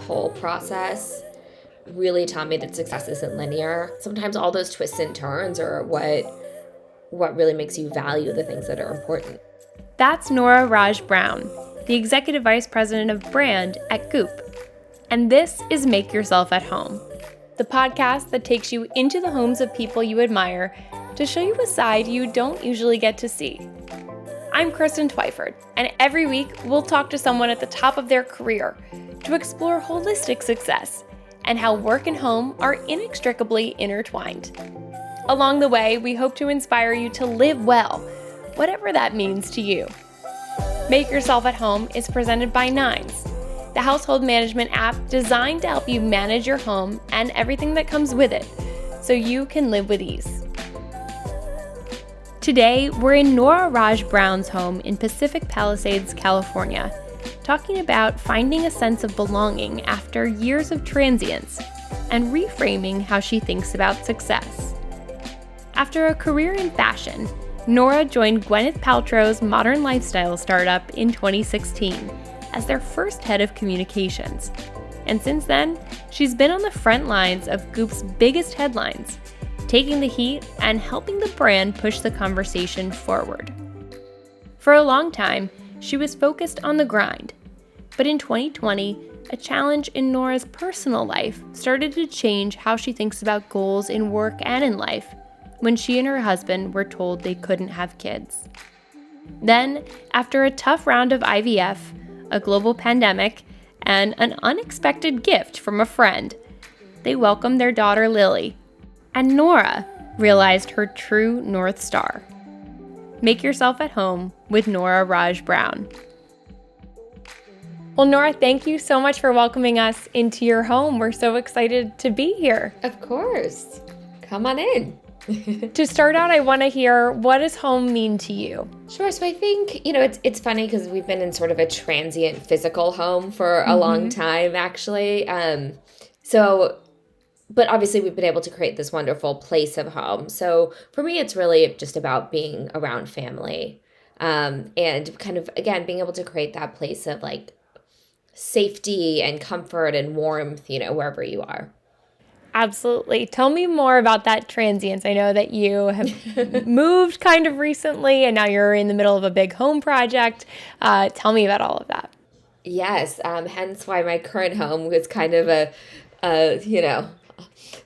whole process really taught me that success isn't linear. Sometimes all those twists and turns are what really makes you value the things that are important. That's Noora Raj Brown, the Executive Vice President of Brand at Goop. And this is Make Yourself at Home, the podcast that takes you into the homes of people you admire to show you a side you don't usually get to see. I'm Kristen Twyford, and every week we'll talk to someone at the top of their career to explore holistic success and how work and home are inextricably intertwined. Along the way, we hope to inspire you to live well, whatever that means to you. Make Yourself at Home is presented by Nines, the household management app designed to help you manage your home and everything that comes with it, so you can live with ease. Today, we're in Noora Raj Brown's home in Pacific Palisades, California, talking about finding a sense of belonging after years of transience and reframing how she thinks about success. After a career in fashion, Noora joined Gwyneth Paltrow's modern lifestyle startup in 2016 as their first head of communications. And since then, she's been on the front lines of Goop's biggest headlines, taking the heat and helping the brand push the conversation forward. For a long time, she was focused on the grind. But in 2020, a challenge in Noora's personal life started to change how she thinks about goals in work and in life when she and her husband were told they couldn't have kids. Then, after a tough round of IVF, a global pandemic, and an unexpected gift from a friend, they welcomed their daughter Lily. And Noora realized her true North Star. Make Yourself at Home with Noora Raj Brown. Well, Noora, thank you so much for welcoming us into your home. We're so excited to be here. Of course. Come on in. To start out, I want to hear, what does home mean to you? Sure. So I think, it's funny because we've been in sort of a transient physical home for a long time, actually. But obviously we've been able to create this wonderful place of home. So for me, it's really just about being around family, and kind of, again, being able to create that place of like safety and comfort and warmth, wherever you are. Absolutely. Tell me more about that transience. I know that you have moved kind of recently and now you're in the middle of a big home project. Tell me about all of that. Yes. Hence why my current home was kind of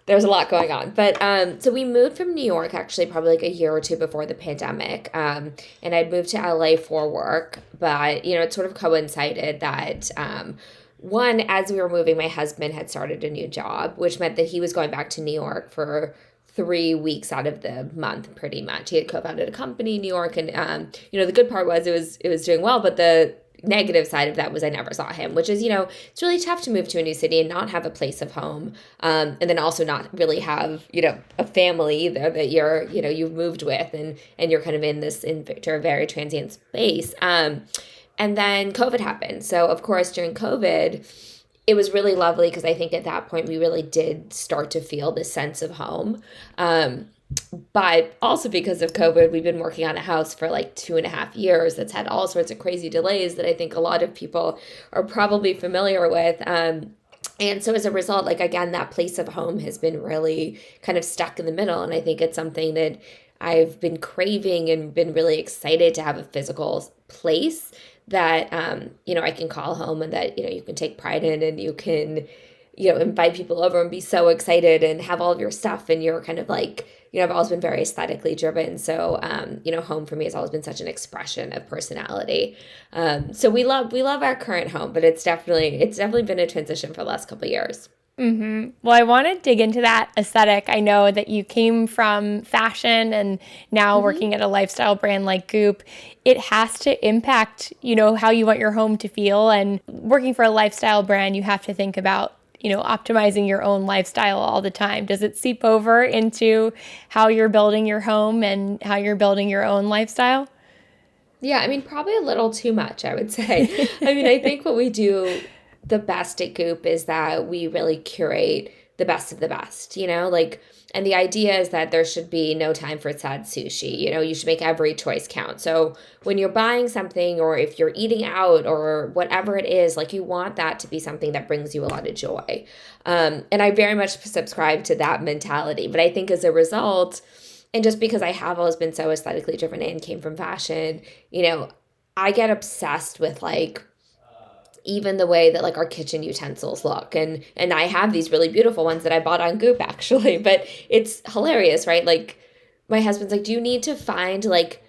there's a lot going on. But so we moved from New York actually probably like a year or two before the pandemic. And I'd moved to LA for work, but it sort of coincided that one, as we were moving, my husband had started a new job, which meant that he was going back to New York for 3 weeks out of the month, pretty much. He had co-founded a company in New York, and the good part was it was doing well, but the negative side of that was I never saw him, which is, it's really tough to move to a new city and not have a place of home, and then also not really have, a family either that you've moved with, and you're kind of in a very transient space. And then COVID happened. So, of course, during COVID, it was really lovely because I think at that point we really did start to feel this sense of home. But also because of COVID, we've been working on a house for like 2.5 years that's had all sorts of crazy delays that I think a lot of people are probably familiar with. And so as a result, like, again, that place of home has been really kind of stuck in the middle. And I think it's something that I've been craving and been really excited to have a physical place that, I can call home and that, you can take pride in, and you can, invite people over and be so excited and have all of your stuff. And you're kind of like, I've always been very aesthetically driven. So, home for me has always been such an expression of personality. So we love our current home, but it's definitely been a transition for the last couple of years. Mm-hmm. Well, I want to dig into that aesthetic. I know that you came from fashion and now working at a lifestyle brand like Goop. It has to impact, how you want your home to feel. And working for a lifestyle brand, you have to think about, optimizing your own lifestyle all the time. Does it seep over into how you're building your home and how you're building your own lifestyle? Yeah, probably a little too much, I would say. I think what we do the best at Goop is that we really curate the best of the best, like, and the idea is that there should be no time for sad sushi. You should make every choice count. So when you're buying something or if you're eating out or whatever it is, like, you want that to be something that brings you a lot of joy. And I very much subscribe to that mentality. But I think as a result, and just because I have always been so aesthetically driven and came from fashion, I get obsessed with, like, even the way that, like, our kitchen utensils look. And I have these really beautiful ones that I bought on Goop, actually. But it's hilarious, right? Like, my husband's like, do you need to find, like,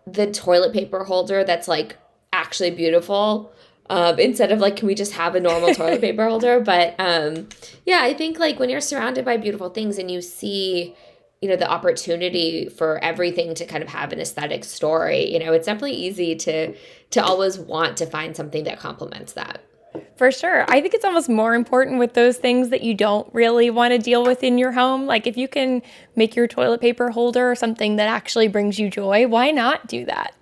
the toilet paper holder that's, like, actually beautiful? Instead of, like, can we just have a normal toilet paper holder? But yeah, I think, like, when you're surrounded by beautiful things and you see, the opportunity for everything to kind of have an aesthetic story, it's definitely easy to always want to find something that complements that. For sure. I think it's almost more important with those things that you don't really want to deal with in your home. Like, if you can make your toilet paper holder something that actually brings you joy, why not do that?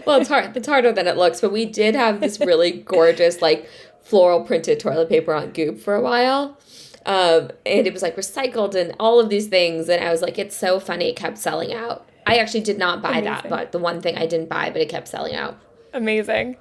Well, it's hard. It's harder than it looks, but we did have this really gorgeous, like, floral printed toilet paper on Goop for a while. And it was, like, recycled and all of these things. And I was like, it's so funny. It kept selling out. I actually did not buy that, but the one thing I didn't buy, but it kept selling out. Amazing.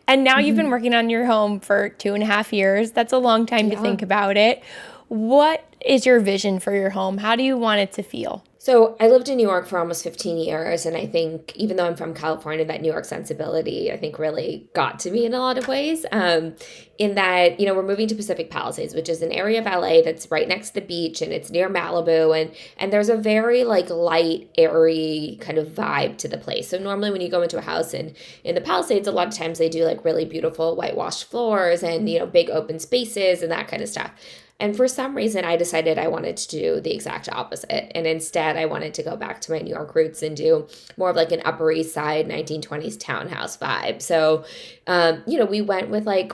And now you've been working on your home for 2.5 years. That's a long time to think about it. What is your vision for your home? How do you want it to feel? So I lived in New York for almost 15 years, and I think even though I'm from California, that New York sensibility, I think, really got to me in a lot of ways, in that, we're moving to Pacific Palisades, which is an area of LA that's right next to the beach, and it's near Malibu, and there's a very, like, light, airy kind of vibe to the place. So normally when you go into a house in the Palisades, a lot of times they do, like, really beautiful whitewashed floors and, big open spaces and that kind of stuff. And for some reason, I decided I wanted to do the exact opposite. And instead, I wanted to go back to my New York roots and do more of, like, an Upper East Side 1920s townhouse vibe. So, we went with, like,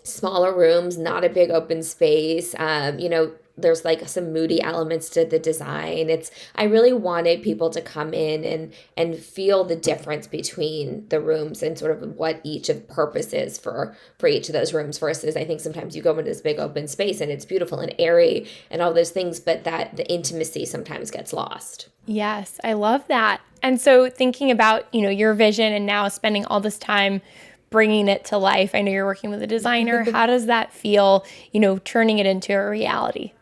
smaller rooms, not a big open space. There's, like, some moody elements to the design. I really wanted people to come in and feel the difference between the rooms and sort of what each of purpose is for each of those rooms versus I think sometimes you go into this big open space and it's beautiful and airy and all those things, but that the intimacy sometimes gets lost. Yes, I love that. And so thinking about, your vision and now spending all this time bringing it to life, I know you're working with a designer. How does that feel, turning it into a reality?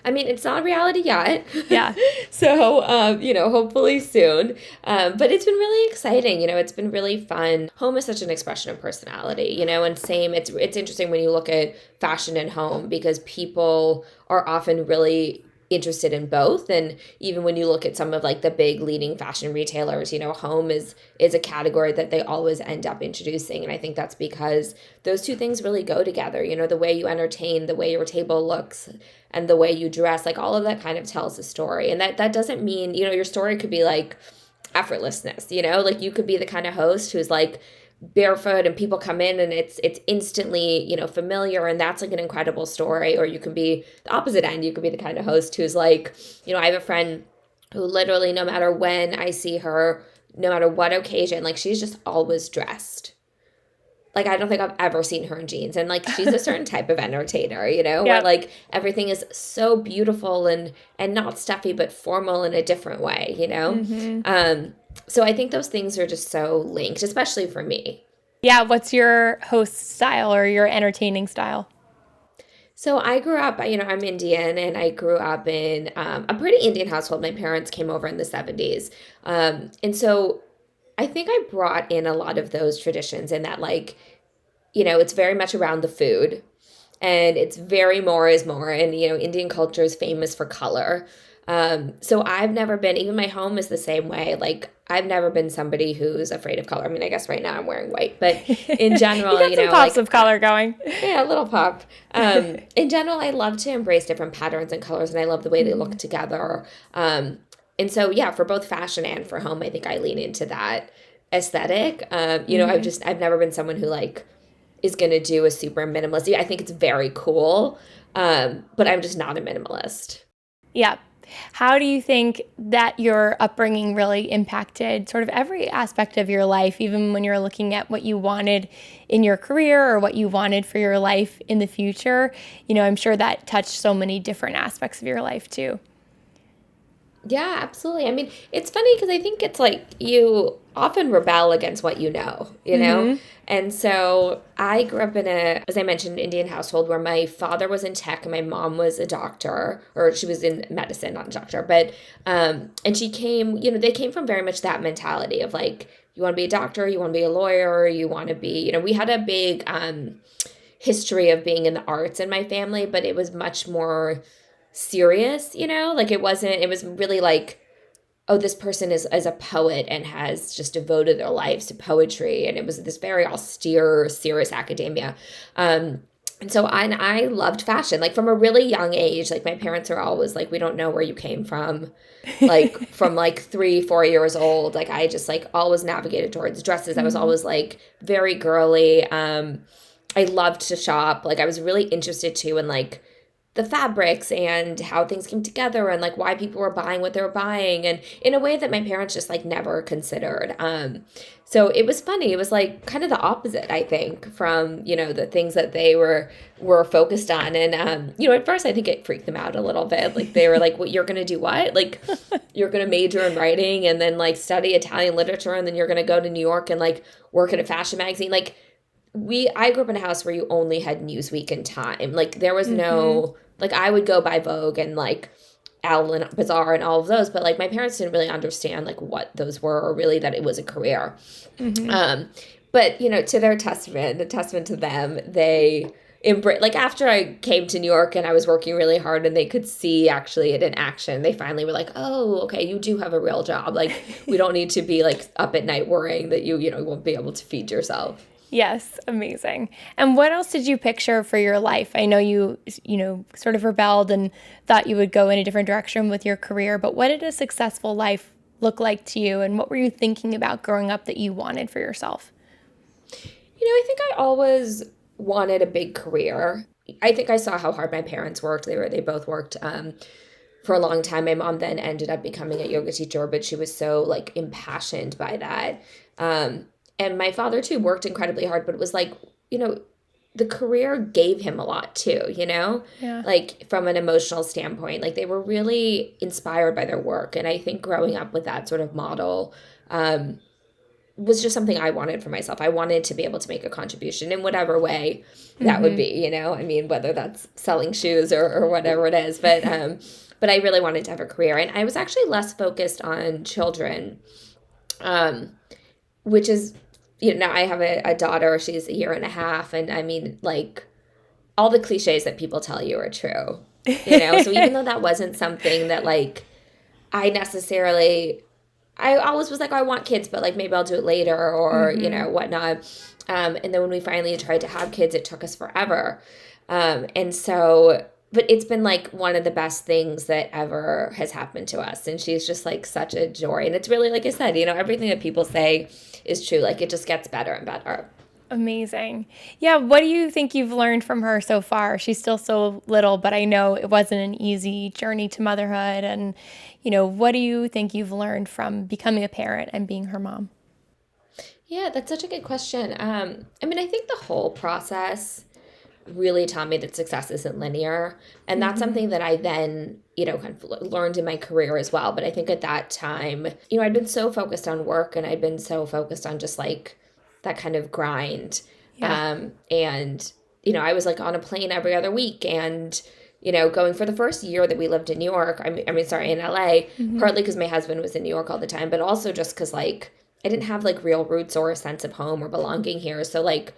I mean, it's not reality yet. Yeah. So, hopefully soon. But it's been really exciting. It's been really fun. Home is such an expression of personality, and same, it's interesting when you look at fashion and home because people are often really interested in both. And even when you look at some of, like, the big leading fashion retailers, home is a category that they always end up introducing. And I think that's because those two things really go together. The way you entertain, the way your table looks, and the way you dress, like, all of that kind of tells a story. And that doesn't mean, your story could be, like, effortlessness, like, you could be the kind of host who's, like, barefoot and people come in and it's instantly, familiar, and that's, like, an incredible story. Or you can be the opposite end. You could be the kind of host who's, like, I have a friend who literally, no matter when I see her, no matter what occasion, like, she's just always dressed. Like, I don't think I've ever seen her in jeans. And, like, she's a certain type of entertainer, where, like, everything is so beautiful and not stuffy, but formal in a different way, Mm-hmm. So I think those things are just so linked, especially for me. Yeah. What's your host style or your entertaining style? So I grew up, I'm Indian, and I grew up in a pretty Indian household. My parents came over in the 70s. And so I think I brought in a lot of those traditions in that, like, it's very much around the food, and it's very more is more. And, Indian culture is famous for color. So I've never been, even my home is the same way. Like, I've never been somebody who's afraid of color. I mean, I guess right now I'm wearing white, but in general, you got some pops of color going. Yeah, a little pop. In general, I love to embrace different patterns and colors, and I love the way they look together. And so, yeah, for both fashion and for home, I think I lean into that aesthetic. I've never been someone who, like, is going to do a super minimalist. I think it's very cool, but I'm just not a minimalist. Yeah. How do you think that your upbringing really impacted sort of every aspect of your life, even when you're looking at what you wanted in your career or what you wanted for your life in the future? I'm sure that touched so many different aspects of your life too. Yeah, absolutely. I mean, it's funny because I think it's like you often rebel against what you know, you know? Mm-hmm. And so I grew up in as I mentioned, Indian household where my father was in tech and my mom was a doctor, or she was in medicine, not a doctor. But, and she came, they came from very much that mentality of like, you want to be a doctor, you want to be a lawyer, you want to be, we had a big history of being in the arts in my family, but it was much more serious, like it was really like, oh, this person is a poet and has just devoted their lives to poetry, and it was this very austere, serious academia. And so I loved fashion, like from a really young age. Like my parents are always like, we don't know where you came from, like from like 3-4 years old. Like I just like always navigated towards dresses. I was always like very girly. I loved to shop. Like I was really interested too in like the fabrics and how things came together and like why people were buying what they were buying, and in a way that my parents just like never considered. So it was funny. It was like kind of the opposite, I think, from, the things that they were focused on. And, at first I think it freaked them out a little bit. Like they were like, what, you're going to do what? Like you're going to major in writing and then like study Italian literature and then you're going to go to New York and like work in a fashion magazine. Like I grew up in a house where you only had Newsweek and Time. Like there was no, like I would go buy Vogue and like Allen Bazaar and all of those, but like my parents didn't really understand like what those were or really that it was a career. But to their testament, a testament to them, they like after I came to New York and I was working really hard and they could see actually it in action, they finally were like, oh, okay, you do have a real job. Like we don't need to be like up at night worrying that you won't be able to feed yourself. Yes, amazing. And what else did you picture for your life? I know you sort of rebelled and thought you would go in a different direction with your career, but what did a successful life look like to you? And what were you thinking about growing up that you wanted for yourself? I think I always wanted a big career. I think I saw how hard my parents worked. They both worked for a long time. My mom then ended up becoming a yoga teacher, but she was so like impassioned by that. And my father, too, worked incredibly hard, but it was like, the career gave him a lot, too, Yeah. like from an emotional standpoint. Like they were really inspired by their work. And I think growing up with that sort of model was just something I wanted for myself. I wanted to be able to make a contribution in whatever way that would be, I mean, whether that's selling shoes or whatever it is. But I really wanted to have a career. And I was actually less focused on children, which is, now I have a daughter, she's a year and a half, and I mean, like, all the cliches that people tell you are true, So even though that wasn't something that, like, I always was like, oh, I want kids, but, like, maybe I'll do it later or, whatnot. And then when we finally tried to have kids, it took us forever. And so, but it's been, like, one of the best things that ever has happened to us. And she's just, like, such a joy. And it's really, like I said, everything that people say is true. Like, it just gets better and better. Amazing. Yeah, what do you think you've learned from her so far? She's still so little, but I know it wasn't an easy journey to motherhood. And, what do you think you've learned from becoming a parent and being her mom? Yeah, that's such a good question. I mean, I think the whole process really taught me that success isn't linear. And that's something that I then, kind of learned in my career as well. But I think at that time, I'd been so focused on work and I'd been so focused on just like that kind of grind. Yeah. And, I was like on a plane every other week and, going for the first year that we lived in New York, in LA, partly because my husband was in New York all the time, but also just because like I didn't have like real roots or a sense of home or belonging here. So like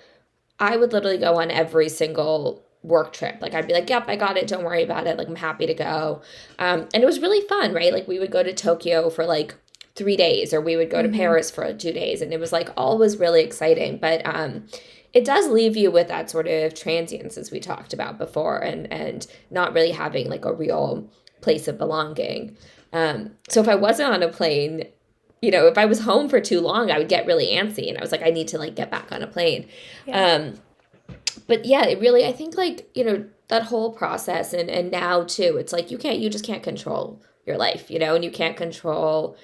I would literally go on every single work trip. Like I'd be like, yep, I got it. Don't worry about it. Like I'm happy to go. And it was really fun, right? Like we would go to Tokyo for like 3 days or we would go to Paris for 2 days. And it was like always really exciting. But it does leave you with that sort of transience as we talked about before and not really having like a real place of belonging. So if I wasn't on a plane, if I was home for too long, I would get really antsy. And I was like, I need to like get back on a plane. Yeah. But yeah, it really, I think like, that whole process and now too, it's like you just can't control your life, and you can't control,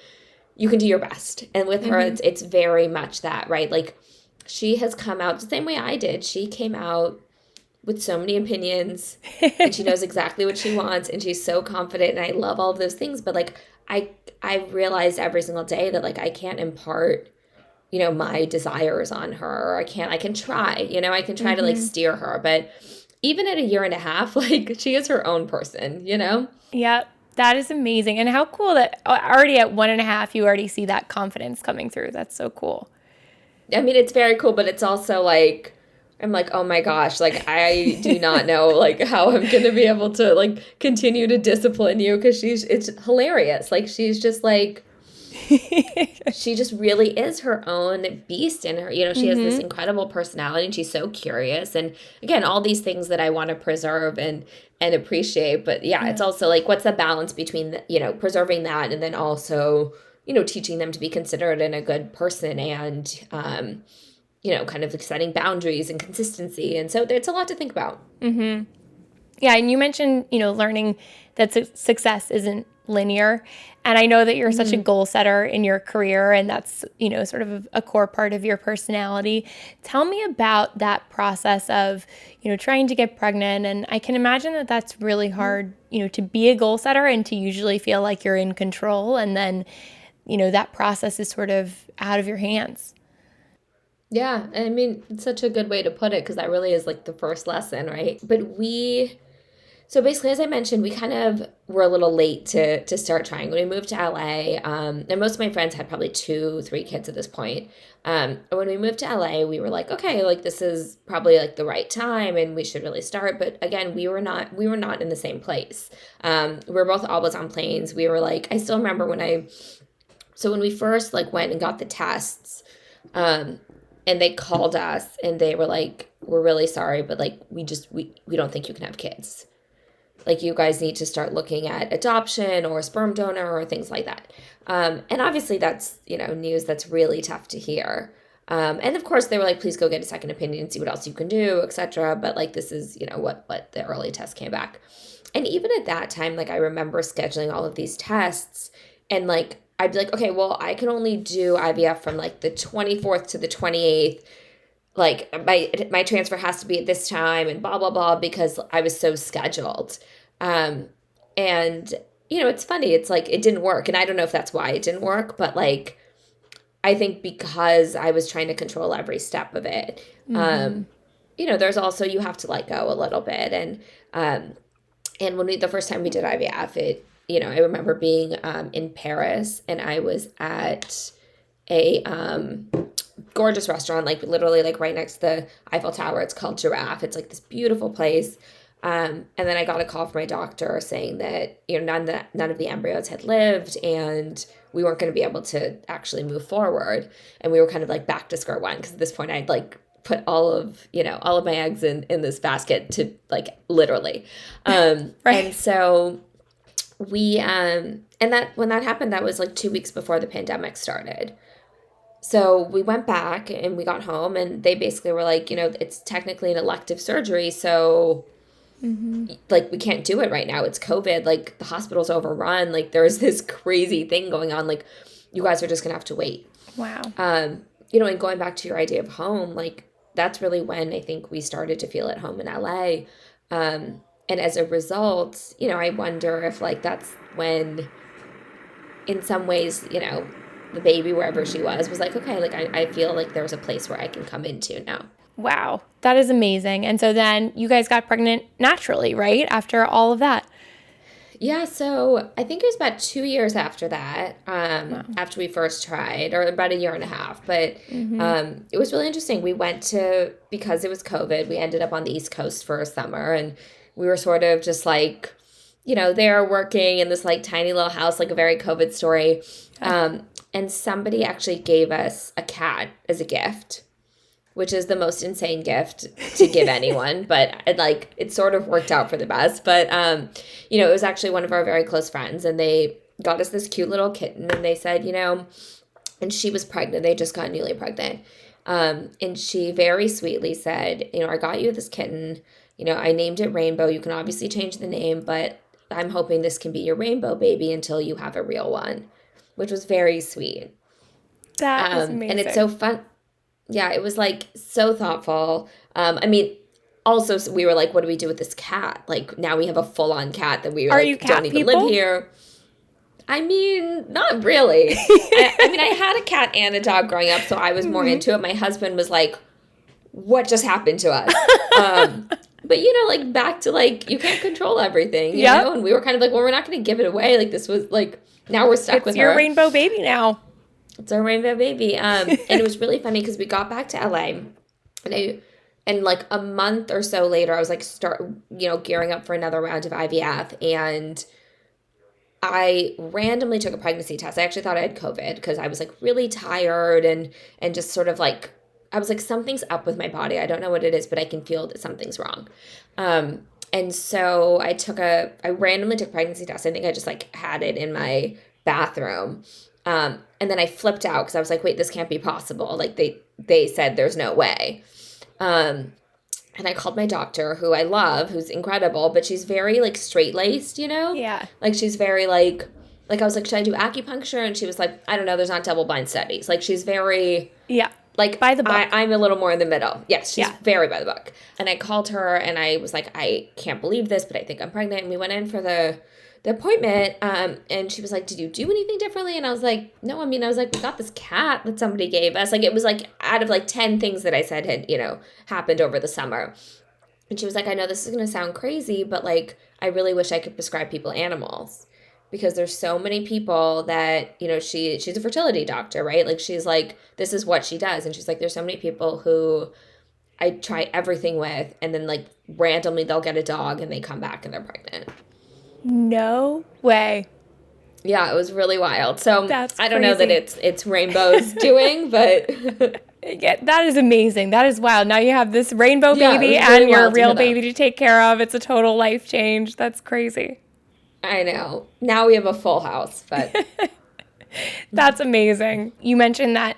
you can do your best. And with her, it's very much that, right? Like, she has come out the same way I did. She came out with so many opinions, and she knows exactly what she wants, and she's so confident, and I love all of those things. But like, I realized every single day that like I can't impart, my desires on her. I can try, I can try to like steer her, but even at a year and a half, like, she is her own person, Yeah, that is amazing. And how cool that already at 1.5, you already see that confidence coming through. That's so cool. I mean, it's very cool, but it's also like, I'm like, oh my gosh, like, I do not know, like, how I'm going to be able to, like, continue to discipline you, because it's hilarious. Like, she's just, like, she just really is her own beast in her. She has this incredible personality, and she's so curious. And, again, all these things that I want to preserve and appreciate. But, yeah, it's also, like, what's the balance between, preserving that and then also, teaching them to be considerate and a good person, and, kind of setting boundaries and consistency. And so it's a lot to think about. Yeah, and you mentioned, learning that success isn't linear. And I know that you're such a goal setter in your career, and that's, sort of a core part of your personality. Tell me about that process of, trying to get pregnant. And I can imagine that that's really hard, to be a goal setter and to usually feel like you're in control. And then, that process is sort of out of your hands. Yeah, I mean, it's such a good way to put it, because that really is like the first lesson, right? But so basically, as I mentioned, we kind of were a little late to start trying. When we moved to LA, and most of my friends had probably 2-3 kids at this point. And when we moved to LA, we were like, okay, like, this is probably like the right time, and we should really start. But again, we were not in the same place. We were both always on planes. We were like, I still remember when we first like went and got the tests, and they called us and they were like, we're really sorry, but like, we don't think you can have kids. Like, you guys need to start looking at adoption or a sperm donor or things like that. And obviously that's, news that's really tough to hear. And of course they were like, please go get a second opinion and see what else you can do, etc. But like, this is, what the early test came back. And even at that time, like, I remember scheduling all of these tests, and like, I'd be like, okay, well, I can only do IVF from like the 24th to the 28th. Like, my transfer has to be at this time and blah, blah, blah, because I was so scheduled. And, it's funny. It's like, it didn't work. And I don't know if that's why it didn't work, but like, I think because I was trying to control every step of it, there's also, you have to let go a little bit. And when the first time we did IVF, I remember being in Paris, and I was at a gorgeous restaurant, like literally like right next to the Eiffel Tower. It's called Giraffe. It's like this beautiful place. And then I got a call from my doctor saying that, none of the embryos had lived, and we weren't going to be able to actually move forward. And we were kind of like back to square one, because at this point I'd like put all of my eggs in this basket, to like literally. Right. And so we, and that, when that happened, that was like 2 weeks before the pandemic started. So we went back and we got home, and they basically were like, it's technically an elective surgery. So like, we can't do it right now. It's COVID. Like, the hospital's overrun. Like, there's this crazy thing going on. Like, you guys are just going to have to wait. Wow. And going back to your idea of home, like, that's really when I think we started to feel at home in LA. And as a result, I wonder if like, that's when in some ways, the baby, wherever she was like, okay, like, I feel like there's a place where I can come into now. Wow. That is amazing. And so then you guys got pregnant naturally, right? After all of that. Yeah. So I think it was about 2 years after that, wow. After we first tried, or about a year and a half. But it was really interesting. We went because it was COVID, we ended up on the East Coast for a summer, and we were sort of just like, there working in this like tiny little house, like a very COVID story. And somebody actually gave us a cat as a gift, which is the most insane gift to give anyone. But it sort of worked out for the best. But, it was actually one of our very close friends, and they got us this cute little kitten, and they said, and she was pregnant. They just got newly pregnant. And she very sweetly said, I got you this kitten. I named it Rainbow. You can obviously change the name, but I'm hoping this can be your rainbow baby until you have a real one, which was very sweet. That is amazing. And it's so fun. Yeah, it was like so thoughtful. I mean, also we were like, what do we do with this cat? Like now we have a full-on cat that we Are like you cat don't even people? live here. I mean, not really. I mean, I had a cat and a dog growing up, so I was more into it. My husband was like, what just happened to us? But, you know, like, back to, like, you can't control everything, you know? And we were kind of like, well, we're not going to give it away. Like, this was, like, now we're stuck with her. It's your rainbow baby now. It's our rainbow baby. And it was really funny because we got back to LA, and like, a month or so later, I was, like, gearing up for another round of IVF, and I randomly took a pregnancy test. I actually thought I had COVID because I was like really tired and just sort of like, I was like, something's up with my body. I don't know what it is, but I can feel that something's wrong. And so I randomly took a pregnancy test. I think I just like had it in my bathroom. And then I flipped out because I was like, wait, this can't be possible. Like they said there's no way. And I called my doctor, who I love, who's incredible, but she's very, like, straight-laced, you know? Yeah. Like, she's very, like, I was like, should I do acupuncture? And she was like, I don't know, there's not double-blind studies. Like, she's very... Yeah. Like, by the book. I'm a little more in the middle. Yes, she's very by the book. And I called her, and I was like, I can't believe this, but I think I'm pregnant. And we went in for the appointment, and she was like, did you do anything differently? And I was like, no, I mean, I was like, we got this cat that somebody gave us. Like, it was like out of like 10 things that I said had, you know, happened over the summer. And she was like, I know this is going to sound crazy, but like, I really wish I could prescribe people animals, because there's so many people that, you know, she's a fertility doctor, right? Like, she's like, this is what she does. And she's like, there's so many people who I try everything with, and then like randomly they'll get a dog and they come back and they're pregnant. No way. Yeah, it was really wild. So That's I don't crazy. know that it's Rainbow's doing, but Yeah, that is amazing. That is wild. Now you have this rainbow baby it was really and your wild to real hear that. baby to take care of. It's a total life change. That's crazy. I know. Now we have a full house, but That's amazing. You mentioned that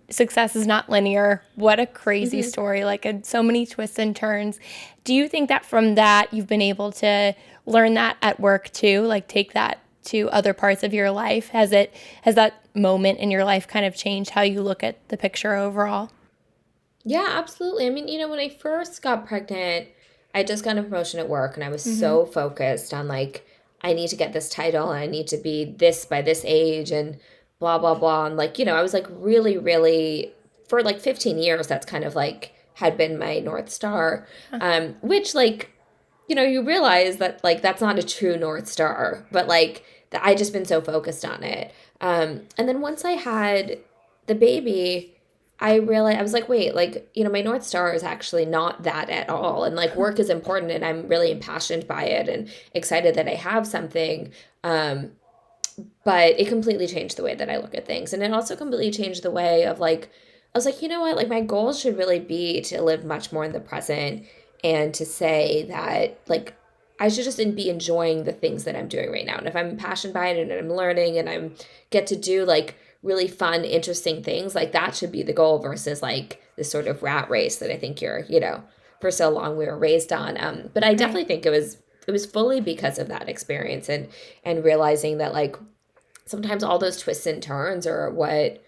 success is not linear. What a crazy story. Like, so many twists and turns. Do you think that from that you've been able to learn that at work too? Like, take that to other parts of your life? Has that moment in your life kind of changed how you look at the picture overall? yeah, absolutely. I mean, you know, when I first got pregnant, I just got a promotion at work, and I was so focused on like, I need to get this title, and I need to be this by this age, and blah, blah, blah. And like, you know, I was like really, really, for like 15 years, that's kind of like had been my North Star, which like, you know, you realize that like, that's not a true North Star, but like I just been so focused on it. And then once I had the baby, I realized, I was like, wait, like, you know, my North Star is actually not that at all. And like, work is important, and I'm really impassioned by it and excited that I have something. But it completely changed the way that I look at things. And it also completely changed the way of like, I was like, you know what, like my goal should really be to live much more in the present, and to say that like, I should just be enjoying the things that I'm doing right now. And if I'm passionate by it and I'm learning and I'm get to do like really fun, interesting things, like that should be the goal, versus like this sort of rat race that I think you know, for so long we were raised on. But I definitely think it was fully because of that experience, and realizing that like sometimes all those twists and turns are what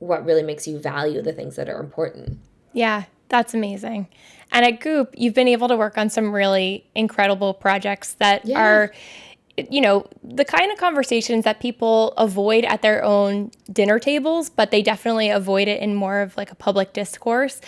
really makes you value the things that are important. Yeah, that's amazing. And at Goop, you've been able to work on some really incredible projects that are, you know, the kind of conversations that people avoid at their own dinner tables, but they definitely avoid it in more of like a public discourse.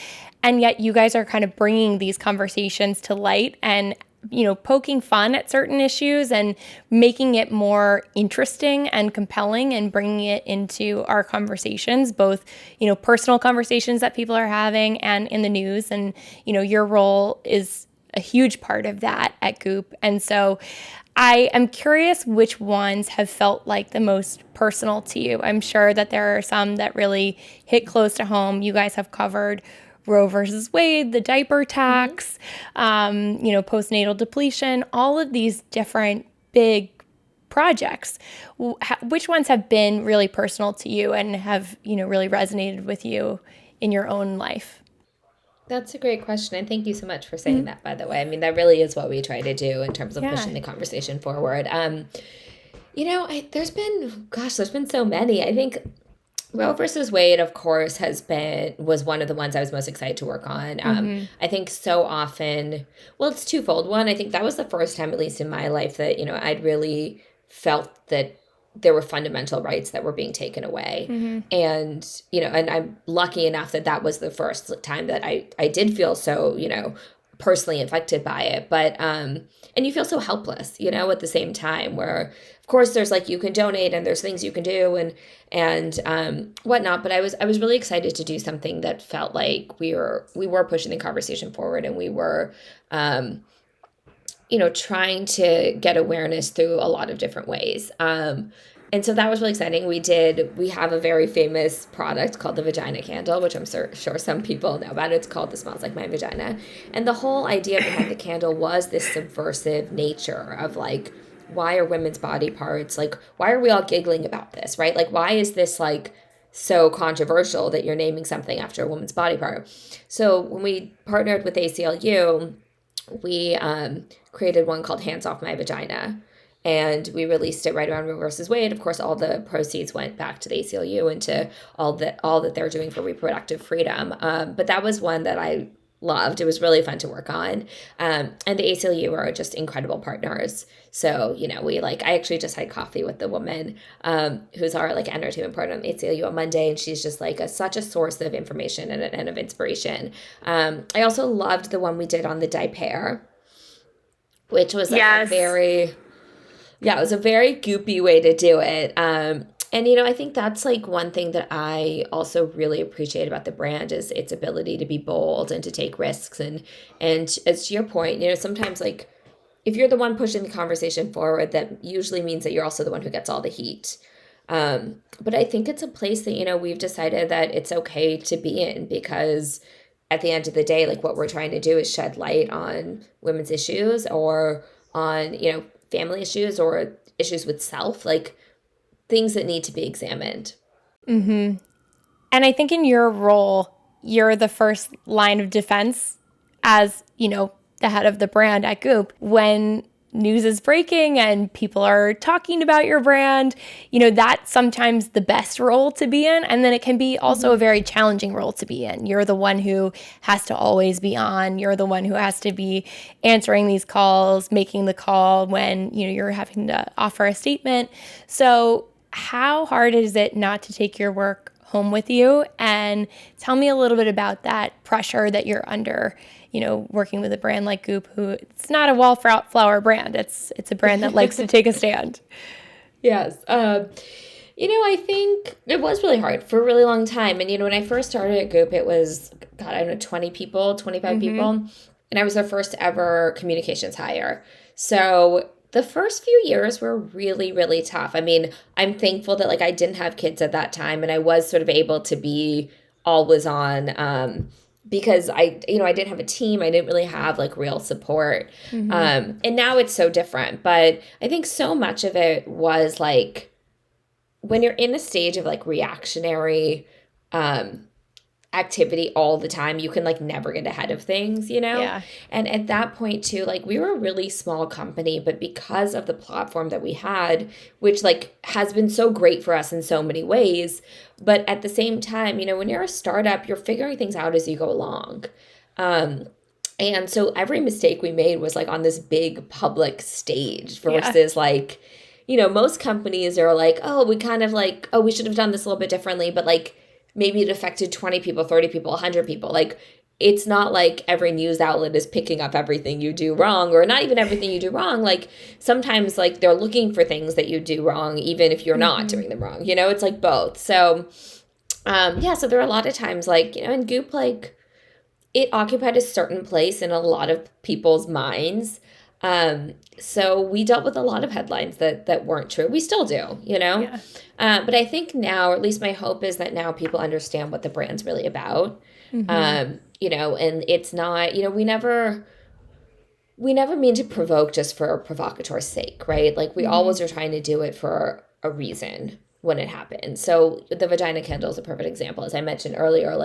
And yet you guys are kind of bringing these conversations to light and, you know, poking fun at certain issues and making it more interesting and compelling, and bringing it into our conversations, both, you know, personal conversations that people are having and in the news. And, you know, your role is a huge part of that at Goop. And so I am curious which ones have felt like the most personal to you. I'm sure that there are some that really hit close to home. You guys have covered Roe versus Wade, the diaper tax, you know, postnatal depletion, all of these different big projects. Which ones have been really personal to you and have, you know, really resonated with you in your own life? That's a great question. And thank you so much for saying that, by the way. I mean, that really is what we try to do in terms of pushing the conversation forward. There's been so many. I think Roe versus Wade, of course, was one of the ones I was most excited to work on. I think so often, well, it's twofold. One, I think that was the first time, at least in my life, that, I'd really felt that there were fundamental rights that were being taken away. And, and I'm lucky enough that that was the first time that I did feel so, personally affected by it. But, and you feel so helpless, at the same time, where, of course, there's like, you can donate and there's things you can do and whatnot. But I was really excited to do something that felt like we were pushing the conversation forward, and we were, trying to get awareness through a lot of different ways. And so that was really exciting. We have a very famous product called the Vagina Candle, which I'm sure some people know about. It's called the Smells Like My Vagina. And the whole idea behind the candle was this subversive nature of like, why are women's body parts, like, why are we all giggling about this, right? Like, why is this like so controversial that you're naming something after a woman's body part? So when we partnered with ACLU, we created one called Hands Off My Vagina. And we released it right around Roe versus Wade. Of course, all the proceeds went back to the ACLU and to all that they're doing for reproductive freedom. But that was one that I loved. It was really fun to work on. And the ACLU are just incredible partners. So, I actually just had coffee with the woman who's our like entertainment partner on the ACLU on Monday. And she's just like such a source of information and of inspiration. I also loved the one we did on the diapér, which was like it was a very goopy way to do it. And, I think that's like one thing that I also really appreciate about the brand is its ability to be bold and to take risks. And as to your point, sometimes like if you're the one pushing the conversation forward, that usually means that you're also the one who gets all the heat. But I think it's a place that, we've decided that it's okay to be in, because at the end of the day, like what we're trying to do is shed light on women's issues or on, family issues or issues with self, like things that need to be examined. And I think in your role, you're the first line of defense as, the head of the brand at Goop. When news is breaking and people are talking about your brand, that's sometimes the best role to be in. And then it can be also a very challenging role to be in. You're the one who has to always be on. You're the one who has to be answering these calls, making the call when, you're having to offer a statement. So how hard is it not to take your work home with you? And tell me a little bit about that pressure that you're under, working with a brand like Goop, who it's not a wallflower brand. It's a brand that likes to take a stand. Yes. I think it was really hard for a really long time. And, when I first started at Goop, it was, 20 people, 25 people. And I was their first ever communications hire. So the first few years were really, really tough. I mean, I'm thankful that I didn't have kids at that time, and I was sort of able to be always on, because I didn't have a team. I didn't really have real support. And now it's so different. But I think so much of it was when you're in a stage of reactionary activity all the time, you can never get ahead of things, Yeah. And at that point too, we were a really small company, but because of the platform that we had, which has been so great for us in so many ways, but at the same time, when you're a startup, you're figuring things out as you go along. And so every mistake we made was on this big public stage versus most companies are oh, we kind of we should have done this a little bit differently, but maybe it affected 20 people, 30 people, 100 people. It's not every news outlet is picking up everything you do wrong, or not even everything you do wrong. Sometimes they're looking for things that you do wrong, even if you're not doing them wrong. It's both. So, so there are a lot of times in Goop, it occupied a certain place in a lot of people's minds. So we dealt with a lot of headlines that weren't true. We still do, Yeah. But I think now, or at least my hope is that now people understand what the brand's really about. And it's not, we never mean to provoke just for provocateur's sake, right? We always are trying to do it for a reason when it happens. So the vagina candle is a perfect example. As I mentioned earlier,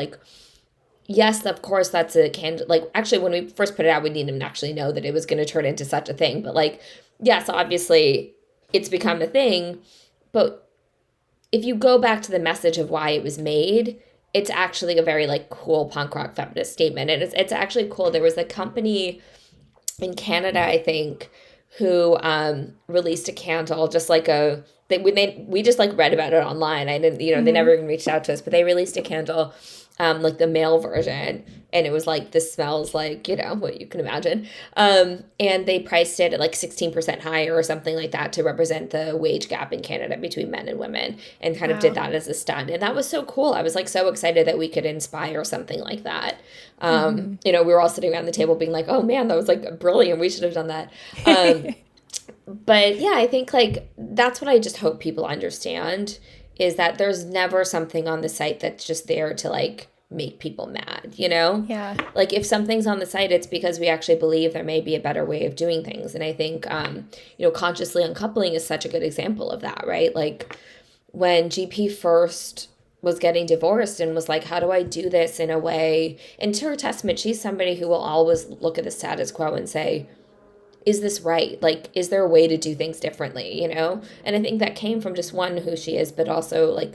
yes, of course, that's a candidate. Like, actually, when we first put it out, we didn't even actually know that it was going to turn into such a thing. But, like, yes, obviously, it's become a thing. But if you go back to the message of why it was made, it's actually a very, like, cool punk rock feminist statement. And it's actually cool. There was a company in Canada, I think, who released a candle, just like we just, like, read about it online. I didn't, they never even reached out to us, but they released a candle, like the male version, and it was like, this smells like, what you can imagine. And they priced it at like 16% higher or something like that to represent the wage gap in Canada between men and women, and kind of did that as a stunt. And that was so cool. I was like so excited that we could inspire something like that. We were all sitting around the table being like, oh man, that was like brilliant. We should have done that. But yeah, I think like that's what I just hope people understand, is that there's never something on the site that's just there to like make people mad, Yeah. Like if something's on the site, it's because we actually believe there may be a better way of doing things. And I think, consciously uncoupling is such a good example of that, right? Like when GP first was getting divorced and was like, how do I do this in a way? And to her testament, she's somebody who will always look at the status quo and say, is this right? Like, is there a way to do things differently, And I think that came from just one, who she is, but also like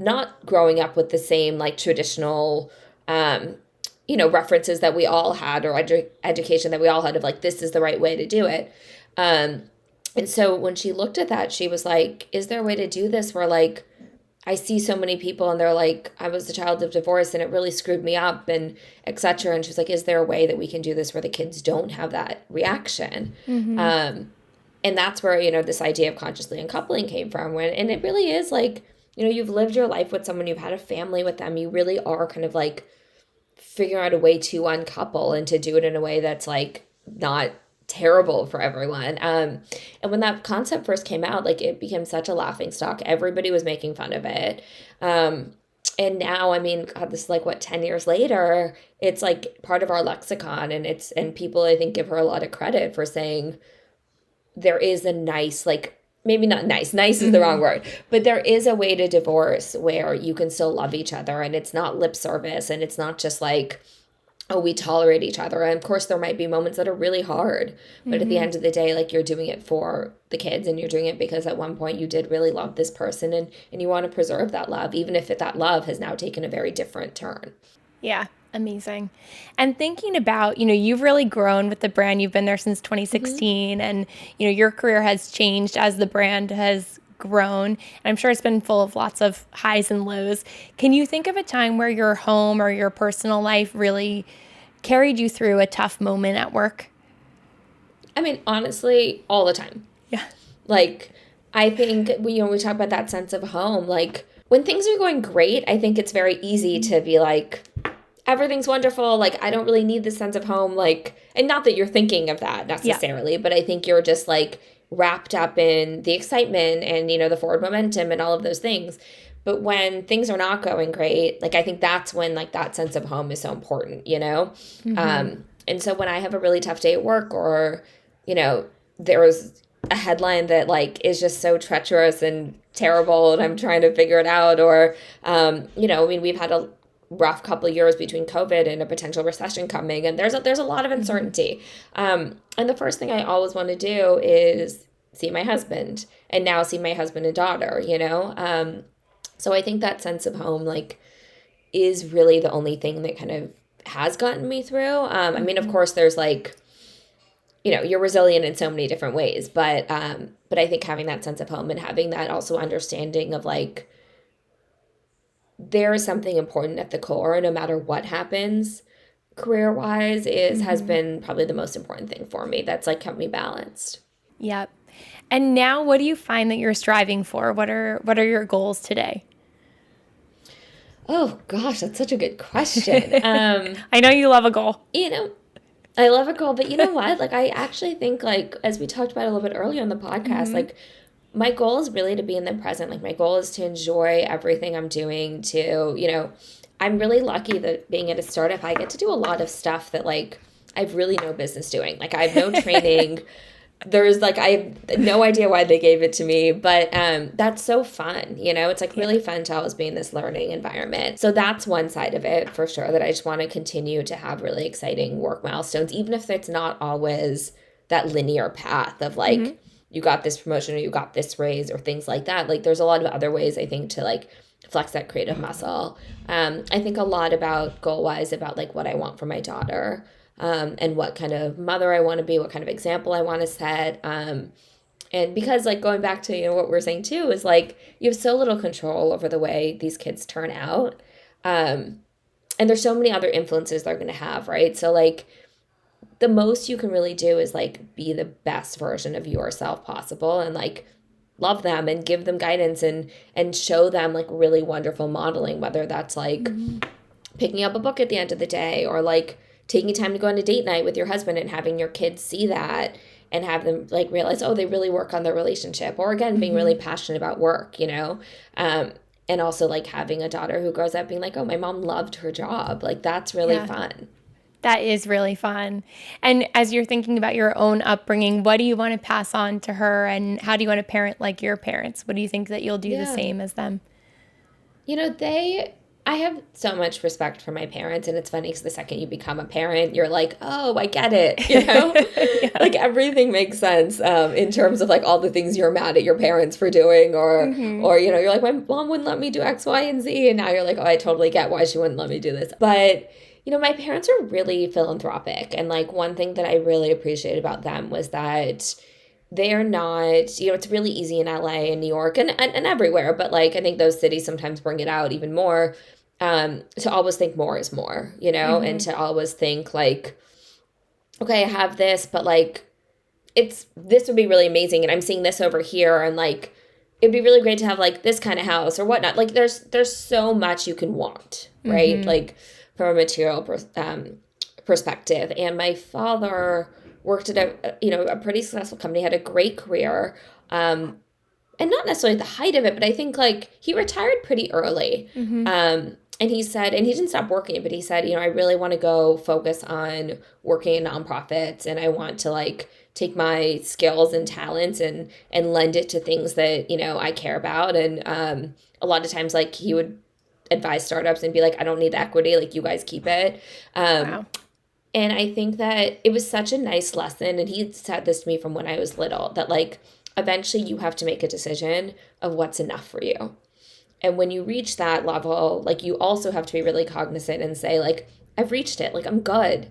not growing up with the same like traditional, references that we all had, or education that we all had of like, this is the right way to do it. And so when she looked at that, she was like, is there a way to do this where like, I see so many people and they're like, I was the child of divorce and it really screwed me up and et cetera. And she's like, is there a way that we can do this where the kids don't have that reaction? And that's where, this idea of consciously uncoupling came from. And it really is like, you've lived your life with someone, you've had a family with them. You really are kind of like figuring out a way to uncouple and to do it in a way that's like not terrible for everyone. And when that concept first came out, like it became such a laughing stock. Everybody was making fun of it. And now, I mean, God, this is like 10 years later, it's like part of our lexicon, and people, I think, give her a lot of credit for saying there is a nice, like, maybe not nice is the wrong word, but there is a way to divorce where you can still love each other, and it's not lip service, and it's not just like, oh, we tolerate each other. And of course, there might be moments that are really hard, but at the end of the day, like, you're doing it for the kids, and you're doing it because at one point you did really love this person, and you want to preserve that love, even if that love has now taken a very different turn. Yeah. Amazing. And thinking about, you've really grown with the brand. You've been there since 2016, and, your career has changed as the brand has grown. And I'm sure it's been full of lots of highs and lows. Can you think of a time where your home or your personal life really carried you through a tough moment at work? I mean, honestly, all the time. Yeah. Like, I think, we talk about that sense of home. Like, when things are going great, I think it's very easy to be like, everything's wonderful. Like, I don't really need this sense of home. Like, and not that you're thinking of that necessarily, but I think you're just like wrapped up in the excitement and, the forward momentum and all of those things. But when things are not going great, like, I think that's when like that sense of home is so important, And so when I have a really tough day at work, or, there's a headline that like is just so treacherous and terrible and I'm trying to figure it out, or, we've had a rough couple of years between COVID and a potential recession coming, and there's a lot of uncertainty. And the first thing I always want to do is see my husband, and now see my husband and daughter, So I think that sense of home, like, is really the only thing that kind of has gotten me through. I mean, of course, there's like, you're resilient in so many different ways, but I think having that sense of home and having that also understanding of like, there is something important at the core, no matter what happens career-wise, has been probably the most important thing for me. That's like kept me balanced. Yep. And now, what do you find that you're striving for? What are your goals today? Oh gosh, that's such a good question. I know you love a goal. I love a goal, but you know what? Like, I actually think, like, as we talked about a little bit earlier on the podcast, like, my goal is really to be in the present. Like, my goal is to enjoy everything I'm doing, I'm really lucky that being at a startup, I get to do a lot of stuff that, like, I've really no business doing. Like, I have no training. there's like, I have no idea why they gave it to me, but that's so fun. You know, it's like really fun to always be in this learning environment. So that's one side of it for sure, that I just want to continue to have really exciting work milestones, even if it's not always that linear path of like, you got this promotion or you got this raise or things like that. Like there's a lot of other ways I think to like flex that creative muscle. I think a lot about goal-wise about like what I want for my daughter. And what kind of mother I want to be, what kind of example I want to set. And because like going back to, you know, what we were saying too, is like you have so little control over the way these kids turn out. And there's so many other influences they're going to have, right? So like the most you can really do is like be the best version of yourself possible and like love them and give them guidance and show them like really wonderful modeling, whether that's like picking up a book at the end of the day or like taking time to go on a date night with your husband and having your kids see that and have them like realize, oh, they really work on their relationship, or again, being really passionate about work, you know? And also like having a daughter who grows up being like, oh, my mom loved her job. Like that's really fun. That is really fun. And as you're thinking about your own upbringing, what do you want to pass on to her and how do you want to parent like your parents? What do you think that you'll do the same as them? You know, I have so much respect for my parents, and it's funny because the second you become a parent, you're like, oh, I get it, you know? Like everything makes sense in terms of like all the things you're mad at your parents for doing or, you know, you're like, my mom wouldn't let me do X, Y, and Z. And now you're like, oh, I totally get why she wouldn't let me do this. But, you know, my parents are really philanthropic. And like one thing that I really appreciate about them was that they're not, you know, it's really easy in LA and New York and everywhere, but like I think those cities sometimes bring it out even more, to always think more is more, you know, and to always think like, okay, I have this, but like this would be really amazing and I'm seeing this over here and like it'd be really great to have like this kind of house or whatnot. Like there's so much you can want, right? Like from a material perspective. And my father worked at a pretty successful company, had a great career, and not necessarily at the height of it, but I think like he retired pretty early. And he said, and he didn't stop working, but he said, you know, I really want to go focus on working in nonprofits and I want to like take my skills and talents and lend it to things that, you know, I care about. And a lot of times like he would advise startups and be like, I don't need the equity, like you guys keep it. Wow. And I think that it was such a nice lesson. And he said this to me from when I was little, that like, eventually you have to make a decision of what's enough for you. And when you reach that level, like you also have to be really cognizant and say like, I've reached it, like I'm good.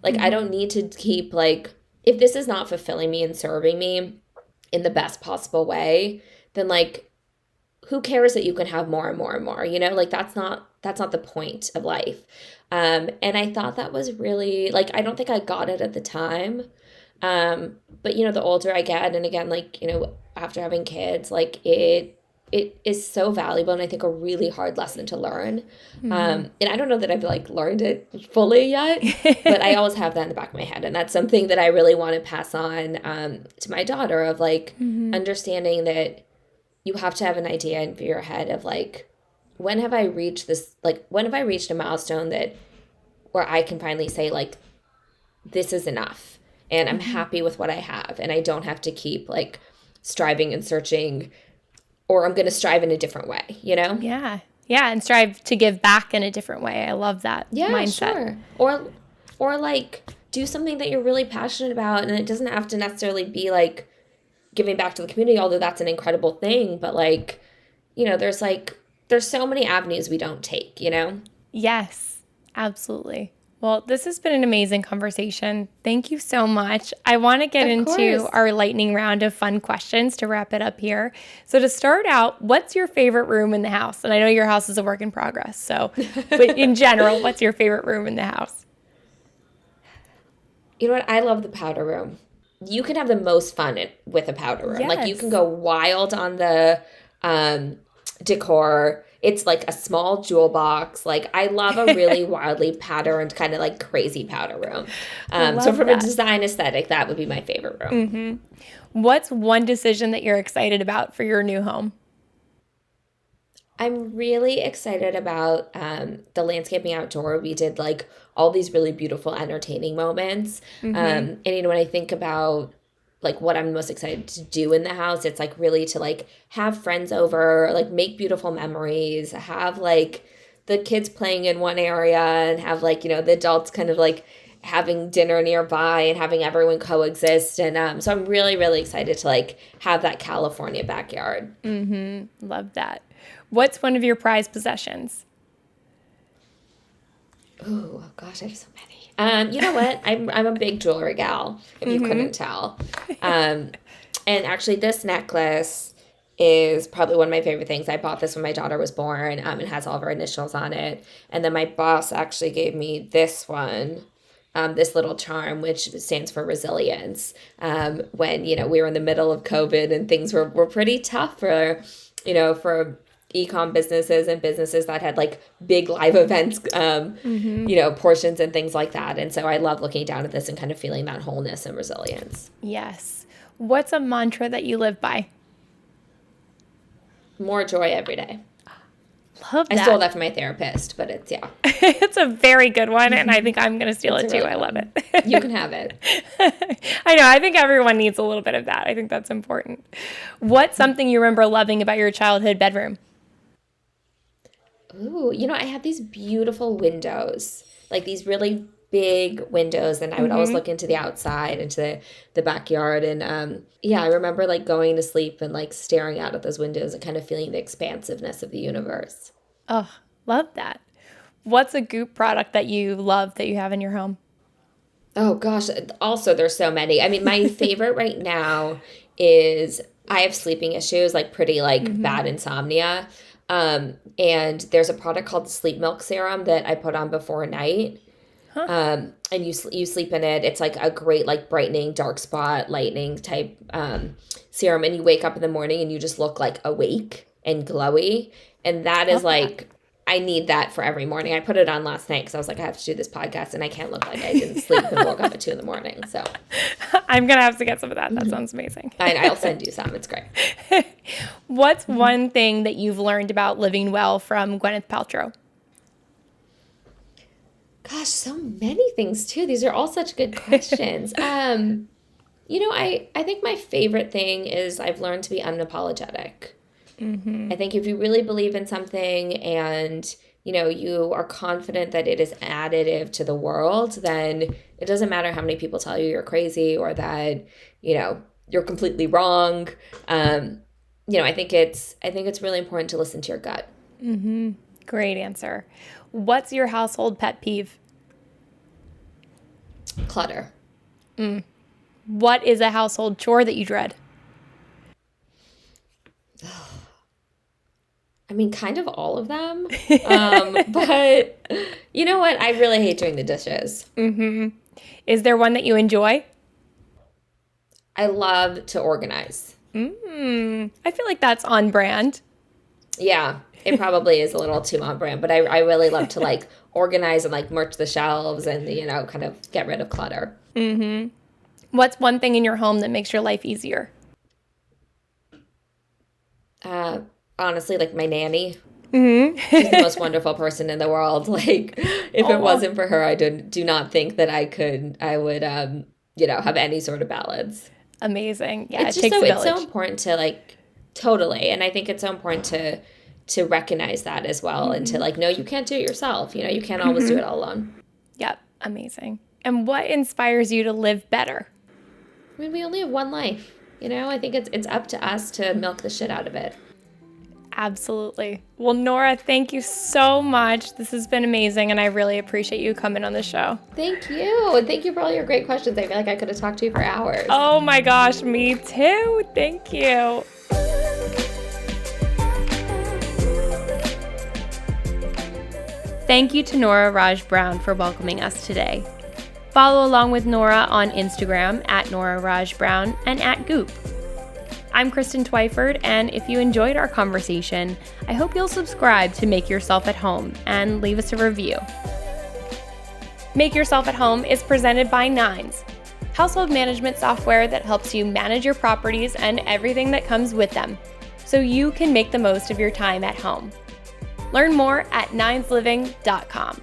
Like I don't need to keep like, if this is not fulfilling me and serving me in the best possible way, then like, who cares that you can have more and more and more, you know, like that's not the point of life. And I thought that was really like, I don't think I got it at the time. But you know, the older I get, and again, like, you know, after having kids, like it is so valuable and I think a really hard lesson to learn. And I don't know that I've like learned it fully yet, but I always have that in the back of my head. And that's something that I really want to pass on to my daughter of like understanding that you have to have an idea in your head of like, when have I reached this, like when have I reached a milestone where I can finally say like, this is enough and I'm happy with what I have and I don't have to keep like striving and searching, or I'm going to strive in a different way, you know? Yeah. Yeah. And strive to give back in a different way. I love that mindset. Sure. Or like do something that you're really passionate about. And it doesn't have to necessarily be like giving back to the community, although that's an incredible thing. But like, you know, there's so many avenues we don't take, you know? Yes, absolutely. Well, this has been an amazing conversation. Thank you so much. I want to get into our lightning round of fun questions to wrap it up here. So to start out, what's your favorite room in the house? And I know your house is a work in progress. So, but in general, what's your favorite room in the house? You know what? I love the powder room. You can have the most fun with a powder room. Yes. Like you can go wild on the decor. It's like a small jewel box. Like I love a really wildly patterned kind of like crazy powder room. So from a design aesthetic, that would be my favorite room. What's one decision that you're excited about for your new home? I'm really excited about the landscaping outdoor. We did like all these really beautiful, entertaining moments. And you know, when I think about like what I'm most excited to do in the house. It's like really to like have friends over, like make beautiful memories, have like the kids playing in one area and have like, you know, the adults kind of like having dinner nearby and having everyone coexist. And so I'm really, really excited to like have that California backyard. Love that. What's one of your prized possessions? Oh gosh, I have so many. You know what? I'm a big jewelry gal, if you couldn't tell. And actually this necklace is probably one of my favorite things. I bought this when my daughter was born. It has all of our initials on it. And then my boss actually gave me this one, this little charm, which stands for resilience. When, you know, we were in the middle of COVID and things were pretty tough for, you know, for e-com businesses and businesses that had like big live events, you know, portions and things like that. And so I love looking down at this and kind of feeling that wholeness and resilience. Yes. What's a mantra that you live by? More joy every day. Love that. I stole that from my therapist, but it's, yeah. It's a very good one, and I think I'm going to steal it too. Really I love it. You can have it. I know. I think everyone needs a little bit of that. I think that's important. What's something you remember loving about your childhood bedroom? Ooh, you know, I had these beautiful windows, like these really big windows, and I would always look into the outside, into the backyard. And yeah, I remember like going to sleep and like staring out at those windows and kind of feeling the expansiveness of the universe. Oh, love that. What's a Goop product that you love that you have in your home? Oh gosh, also there's so many. I mean, my favorite right now is I have sleeping issues, like pretty like bad insomnia. And there's a product called Sleep Milk Serum that I put on before a night. And you sleep in it. It's like a great like brightening, dark spot, lightening type serum. And you wake up in the morning and you just look like awake and glowy. And that is like, I need that for every morning. I put it on last night because I was like, I have to do this podcast and I can't look like I didn't sleep and woke up at 2 a.m. So I'm going to have to get some of that. That sounds amazing. I'll send you some. It's great. What's one thing that you've learned about living well from Gwyneth Paltrow? Gosh, so many things too. These are all such good questions. You know, I think my favorite thing is I've learned to be unapologetic. I think if you really believe in something and, you know, you are confident that it is additive to the world, then it doesn't matter how many people tell you you're crazy or that, you know, you're completely wrong. You know, I think it's really important to listen to your gut. Great answer. What's your household pet peeve? Clutter. What is a household chore that you dread? I mean, kind of all of them. But you know what? I really hate doing the dishes. Is there one that you enjoy? I love to organize. I feel like that's on brand. Yeah, it probably is a little too on brand, but I really love to like organize and like merch the shelves and, you know, kind of get rid of clutter. What's one thing in your home that makes your life easier? Honestly, like my nanny. She's the most wonderful person in the world. Like, if it wasn't for her, I do not think that I would, you know, have any sort of balance. Amazing. Yeah, it's it takes a village. It's so important to like, totally. And I think it's so important to recognize that as well and to like, no, you can't do it yourself. You know, you can't always do it all alone. Yep. Amazing. And what inspires you to live better? I mean, we only have one life. You know, I think it's up to us to milk the shit out of it. Absolutely. Well, Noora, thank you so much. This has been amazing, and I really appreciate you coming on the show. Thank you. And thank you for all your great questions. I feel like I could have talked to you for hours. Oh my gosh, me too. Thank you. Thank you to Noora Raj Brown for welcoming us today. Follow along with Noora on Instagram at Noora Raj Brown and at Goop. I'm Kristen Twyford, and if you enjoyed our conversation, I hope you'll subscribe to Make Yourself at Home and leave us a review. Make Yourself at Home is presented by Nines, household management software that helps you manage your properties and everything that comes with them, so you can make the most of your time at home. Learn more at ninesliving.com.